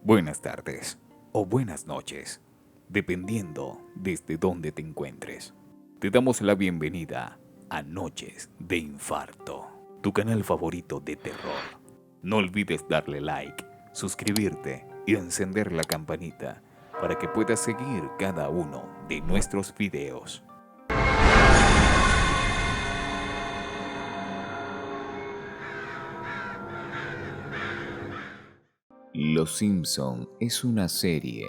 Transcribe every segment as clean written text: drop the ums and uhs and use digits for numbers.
buenas tardes o buenas noches, dependiendo desde dónde te encuentres. Te damos la bienvenida a Noches de Infarto, tu canal favorito de terror. No olvides darle like, suscribirte y encender la campanita para que puedas seguir cada uno de nuestros videos. Los Simpson es una serie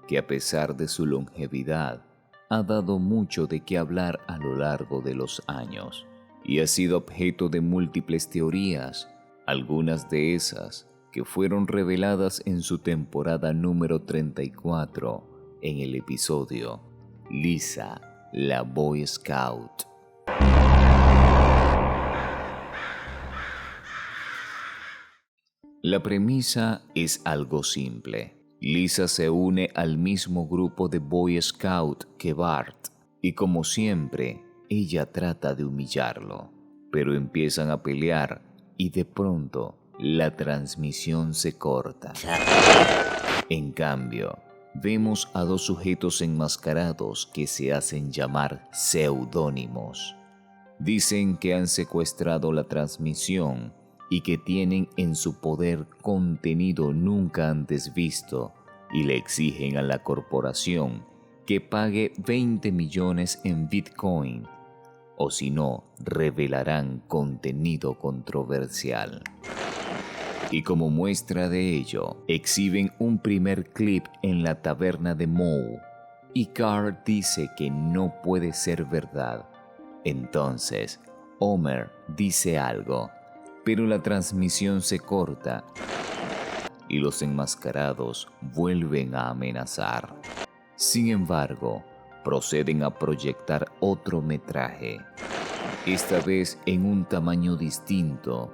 que, a pesar de su longevidad, ha dado mucho de qué hablar a lo largo de los años y ha sido objeto de múltiples teorías, algunas de esas que fueron reveladas en su temporada número 34 en el episodio Lisa, la Boy Scout. La premisa es algo simple. Lisa se une al mismo grupo de Boy Scout que Bart y, como siempre, ella trata de humillarlo. Pero empiezan a pelear y de pronto la transmisión se corta. En cambio, vemos a dos sujetos enmascarados que se hacen llamar seudónimos. Dicen que han secuestrado la transmisión y que tienen en su poder contenido nunca antes visto y le exigen a la corporación que pague 20 millones en Bitcoin, o si no, revelarán contenido controversial. Y como muestra de ello, exhiben un primer clip en la taberna de Moe, y Carl dice que no puede ser verdad. Entonces, Homer dice algo, pero la transmisión se corta y los enmascarados vuelven a amenazar. Sin embargo, proceden a proyectar otro metraje, esta vez en un tamaño distinto,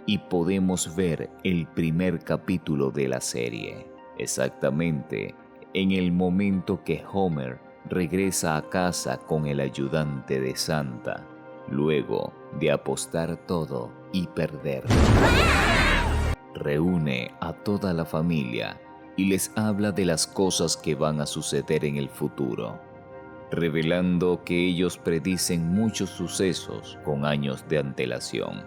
y podemos ver el primer capítulo de la serie, exactamente en el momento que Homer regresa a casa con el ayudante de Santa, luego de apostar todo y perder. Reúne a toda la familia y les habla de las cosas que van a suceder en el futuro, revelando que ellos predicen muchos sucesos con años de antelación.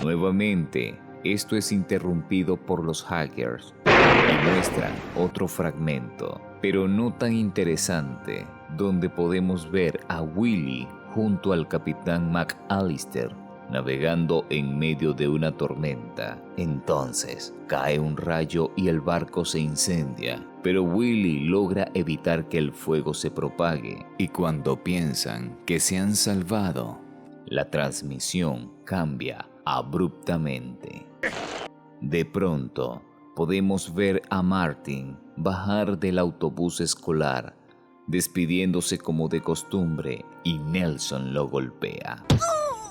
Nuevamente, esto es interrumpido por los hackers y muestran otro fragmento, pero no tan interesante, donde podemos ver a Willie junto al capitán McAllister navegando en medio de una tormenta. Entonces cae un rayo y el barco se incendia, pero Willie logra evitar que el fuego se propague, y cuando piensan que se han salvado, la transmisión cambia abruptamente. De pronto podemos ver a Martin bajar del autobús escolar, despidiéndose como de costumbre, y Nelson lo golpea.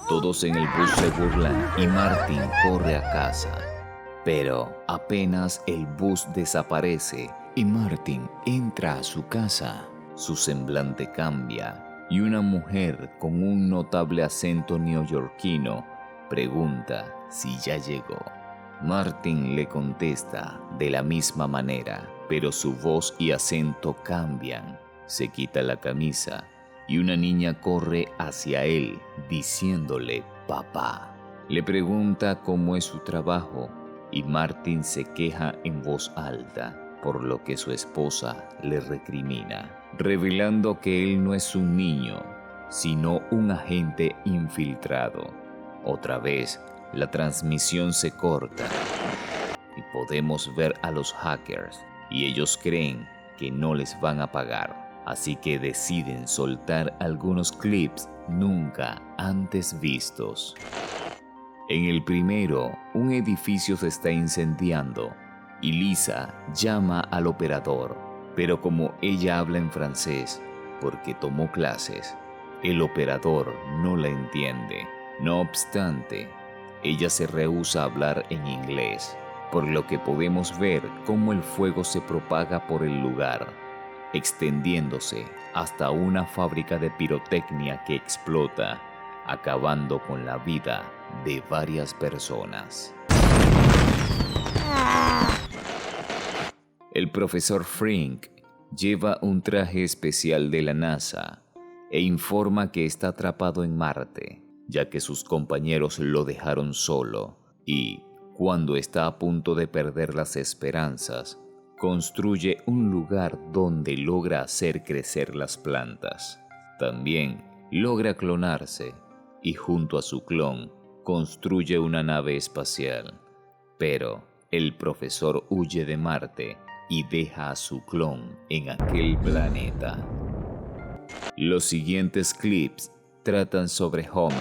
Todos en el bus se burlan y Martin corre a casa. Pero apenas el bus desaparece y Martin entra a su casa, su semblante cambia y una mujer con un notable acento neoyorquino pregunta si ya llegó. Martin le contesta de la misma manera, pero su voz y acento cambian. Se quita la camisa y una niña corre hacia él diciéndole papá. Le pregunta cómo es su trabajo y Martin se queja en voz alta, por lo que su esposa le recrimina, revelando que él no es un niño, sino un agente infiltrado. Otra vez, la transmisión se corta y podemos ver a los hackers y ellos creen que no les van a pagar. Así que deciden soltar algunos clips nunca antes vistos. En el primero, un edificio se está incendiando y Lisa llama al operador, pero como ella habla en francés porque tomó clases, el operador no la entiende. No obstante, ella se rehúsa a hablar en inglés, por lo que podemos ver cómo el fuego se propaga por el lugar, extendiéndose hasta una fábrica de pirotecnia que explota, acabando con la vida de varias personas. El profesor Frink lleva un traje especial de la NASA e informa que está atrapado en Marte, ya que sus compañeros lo dejaron solo y, cuando está a punto de perder las esperanzas, construye un lugar donde logra hacer crecer las plantas. También logra clonarse y junto a su clon construye una nave espacial. Pero el profesor huye de Marte y deja a su clon en aquel planeta. Los siguientes clips tratan sobre Homer,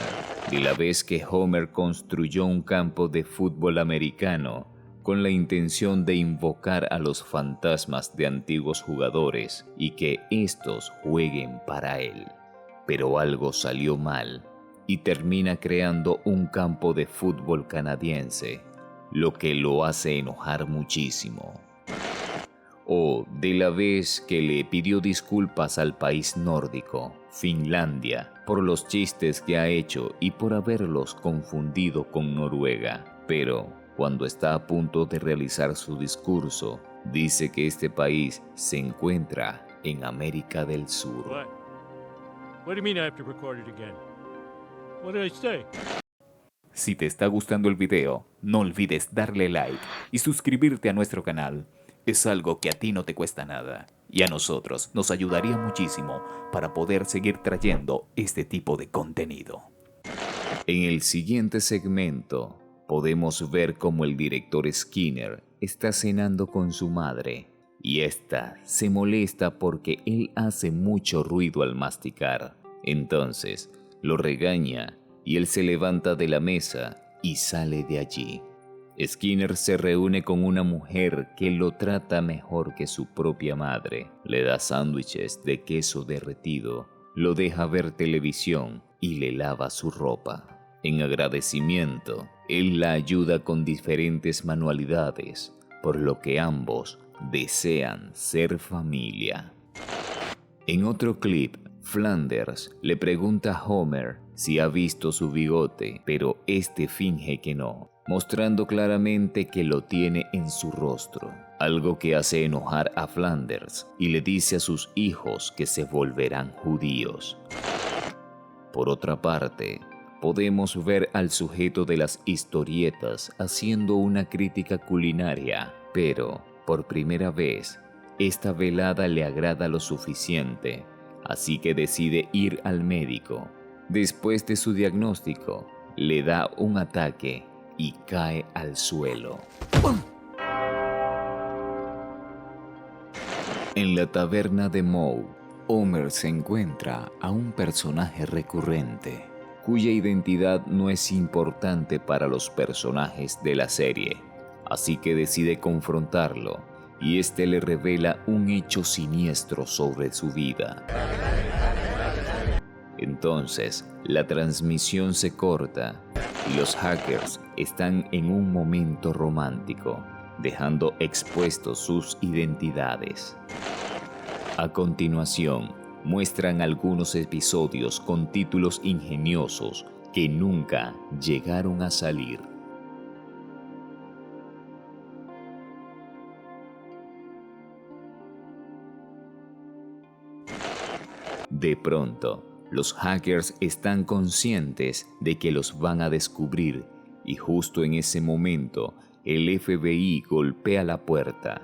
de la vez que Homer construyó un campo de fútbol americano con la intención de invocar a los fantasmas de antiguos jugadores y que estos jueguen para él. Pero algo salió mal y termina creando un campo de fútbol canadiense, lo que lo hace enojar muchísimo. O de la vez que le pidió disculpas al país nórdico, Finlandia, por los chistes que ha hecho y por haberlos confundido con Noruega. Pero cuando está a punto de realizar su discurso, dice que este país se encuentra en América del Sur. What do you mean I have to record it again? What did I say? Si te está gustando el video, no olvides darle like y suscribirte a nuestro canal. Es algo que a ti no te cuesta nada y a nosotros nos ayudaría muchísimo para poder seguir trayendo este tipo de contenido. En el siguiente segmento podemos ver cómo el director Skinner está cenando con su madre y ésta se molesta porque él hace mucho ruido al masticar. Entonces lo regaña y él se levanta de la mesa y sale de allí. Skinner se reúne con una mujer que lo trata mejor que su propia madre, le da sándwiches de queso derretido, lo deja ver televisión y le lava su ropa. En agradecimiento, él la ayuda con diferentes manualidades, por lo que ambos desean ser familia. En otro clip, Flanders le pregunta a Homer si ha visto su bigote, pero este finge que no, mostrando claramente que lo tiene en su rostro, algo que hace enojar a Flanders y le dice a sus hijos que se volverán judíos. Por otra parte, podemos ver al sujeto de las historietas haciendo una crítica culinaria, pero por primera vez, esta velada le agrada lo suficiente, así que decide ir al médico. Después de su diagnóstico, le da un ataque y cae al suelo. En la taberna de Moe, Homer se encuentra a un personaje recurrente, cuya identidad no es importante para los personajes de la serie, así que decide confrontarlo y este le revela un hecho siniestro sobre su vida. Entonces, la transmisión se corta y los hackers están en un momento romántico, dejando expuestos sus identidades. A continuación, muestran algunos episodios con títulos ingeniosos que nunca llegaron a salir. De pronto, los hackers están conscientes de que los van a descubrir y justo en ese momento el FBI golpea la puerta.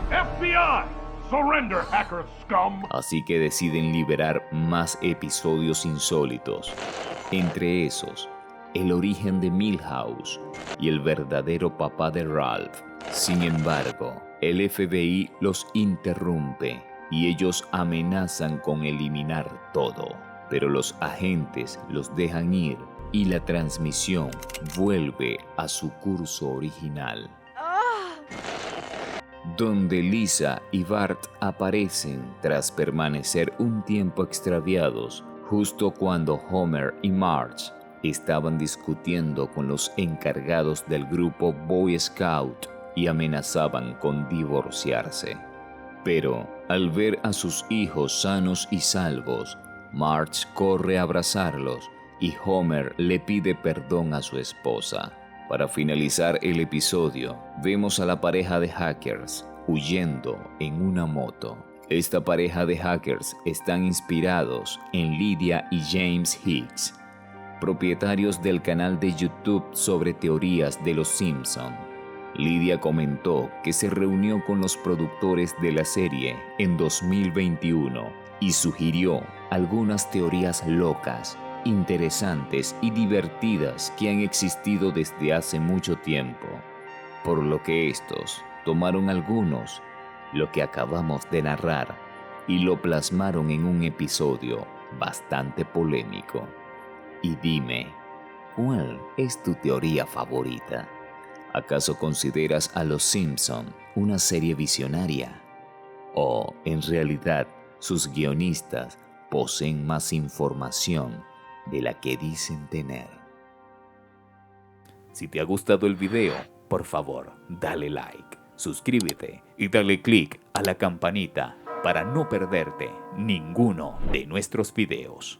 FBI! Surrender, hacker scum! Así que deciden liberar más episodios insólitos. Entre esos, el origen de Milhouse y el verdadero papá de Ralph. Sin embargo, el FBI los interrumpe y ellos amenazan con eliminar todo, pero los agentes los dejan ir y la transmisión vuelve a su curso original. Donde Lisa y Bart aparecen tras permanecer un tiempo extraviados, justo cuando Homer y Marge estaban discutiendo con los encargados del grupo Boy Scout y amenazaban con divorciarse. Pero al ver a sus hijos sanos y salvos, Marge corre a abrazarlos y Homer le pide perdón a su esposa, Para finalizar el episodio, vemos a la pareja de hackers huyendo en una moto. Esta pareja de hackers están inspirados en Lydia y James Hicks, propietarios del canal de YouTube sobre teorías de los Simpson. Lydia comentó que se reunió con los productores de la serie en 2021 y sugirió algunas teorías locas, interesantes y divertidas que han existido desde hace mucho tiempo, por lo que estos tomaron algunos, lo que acabamos de narrar, y lo plasmaron en un episodio bastante polémico. Y dime, ¿cuál es tu teoría favorita? ¿Acaso consideras a Los Simpson una serie visionaria? ¿O en realidad sus guionistas poseen más información de la que dicen tener? Si te ha gustado el video, por favor, dale like, suscríbete y dale click a la campanita para no perderte ninguno de nuestros videos.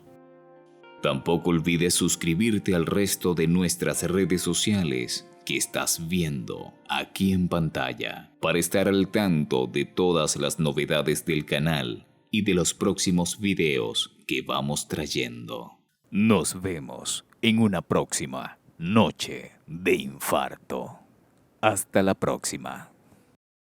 Tampoco olvides suscribirte al resto de nuestras redes sociales que estás viendo aquí en pantalla para estar al tanto de todas las novedades del canal y de los próximos videos que vamos trayendo. Nos vemos en una próxima Noche de Infarto. Hasta la próxima.